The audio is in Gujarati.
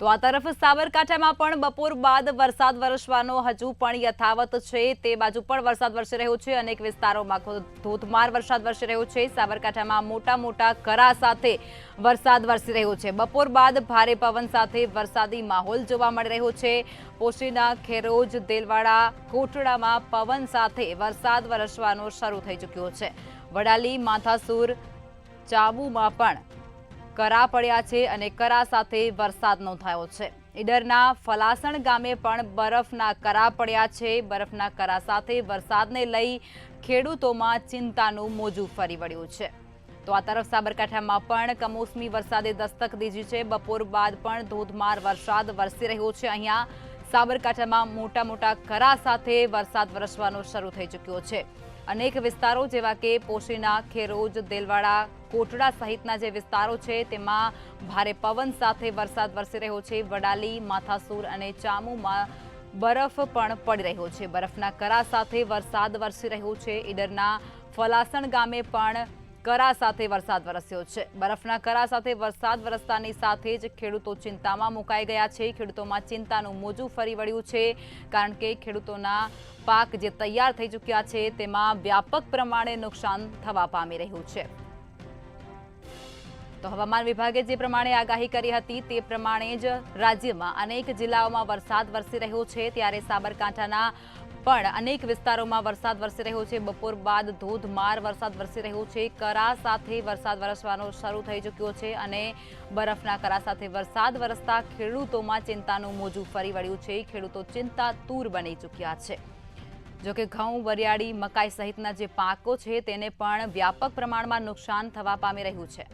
તો આ તરફ સાબરકાંઠામાં પણ બપોર બાદ વરસાદ વરસવાનો હજુ પણ યથાવત છે। તે બાજુ પણ વરસાદ વરસી રહ્યો છે। અનેક વિસ્તારોમાં ધોધમાર વરસાદ વરસી રહ્યો છે। સાબરકાંઠામાં મોટા મોટા કરા સાથે વરસાદ વરસી રહ્યો છે। બપોર બાદ ભારે પવન સાથે વરસાદી માહોલ જોવા મળી રહ્યો છે। પોશીના, ખેરોજ, દેલવાડા, કોટડામાં પવન સાથે વરસાદ વરસવાનો શરૂ થઈ ચૂક્યો છે। વડાલી, માથાસુર, ચાબુમાં પણ કરા પડ્યા છે અને કરા સાથે વરસાદ નોંધાયો છે। ઈડરના ફલાસણ ગામે પણ બરફના કરા પડ્યા છે। બરફના કરા સાથે વરસાદને લઈ ખેડૂતોમાં ચિંતાનું મોજું ફરી વળ્યું છે। તો આ તરફ સાબરકાંઠામાં પણ કમોસમી વરસાદે દસ્તક દીધી છે। બપોર બાદ પણ ધોધમાર વરસાદ વરસી રહ્યો છે। અહીંયા સાબરકાંઠામાં મોટા મોટા કરા સાથે વરસાદ વરસવાનો શરૂ થઈ ચૂક્યો છે। અનેક વિસ્તારો જેવા કે પોશીના, ખેરોજ, દેલવાડા, કોટડા સહિતના જે વિસ્તારો છે તેમાં ભારે પવન સાથે વરસાદ વરસી રહ્યો છે। વડાલી, માથાસુર અને ચામુમાં બરફ પણ પડી રહ્યો છે। બરફના કરા સાથે વરસાદ વરસી રહ્યો છે। ઈડરના ફલાસણ ગામે પણ કરા સાથે વરસાદ વરસ્યો છે। બરફના કરા સાથે વરસાદ વરસતાની સાથે જ ખેડૂતો ચિંતામાં મુકાઈ ગયા છે। ખેડૂતોમાં ચિંતાનું મોજું ફરી વળ્યું છે, કારણ કે ખેડૂતોના પાક જે તૈયાર થઈ ચૂક્યા છે તેમાં વ્યાપક પ્રમાણે નુકસાન થવા પામી રહ્યું છે। તો હવામાન વિભાગે જે પ્રમાણે આગાહી કરી હતી તે પ્રમાણે જ રાજ્યમાં અનેક જિલ્લાઓમાં વરસાદ વરસી રહ્યો છે। ત્યારે સાબરકાંઠાના પણ અનેક વિસ્તારોમાં વરસાદ વરસી રહ્યો છે। બપોર બાદ ધોધમાર વરસાદ વરસી રહ્યો છે। કરા સાથે વરસાદ વરસવાનો શરૂ થઈ ચૂક્યો છે અને બરફના કરા સાથે વરસાદ વરસતા ખેડૂતોમાં ચિંતાનું મોજું ફરી વળ્યું છે। ખેડૂતો ચિંતાતુર બની ચૂક્યા છે। જોકે ઘઉં, વરિયાળી, મકાઈ સહિતના જે પાકો છે તેને પણ વ્યાપક પ્રમાણમાં નુકસાન થવા પામી રહ્યું છે।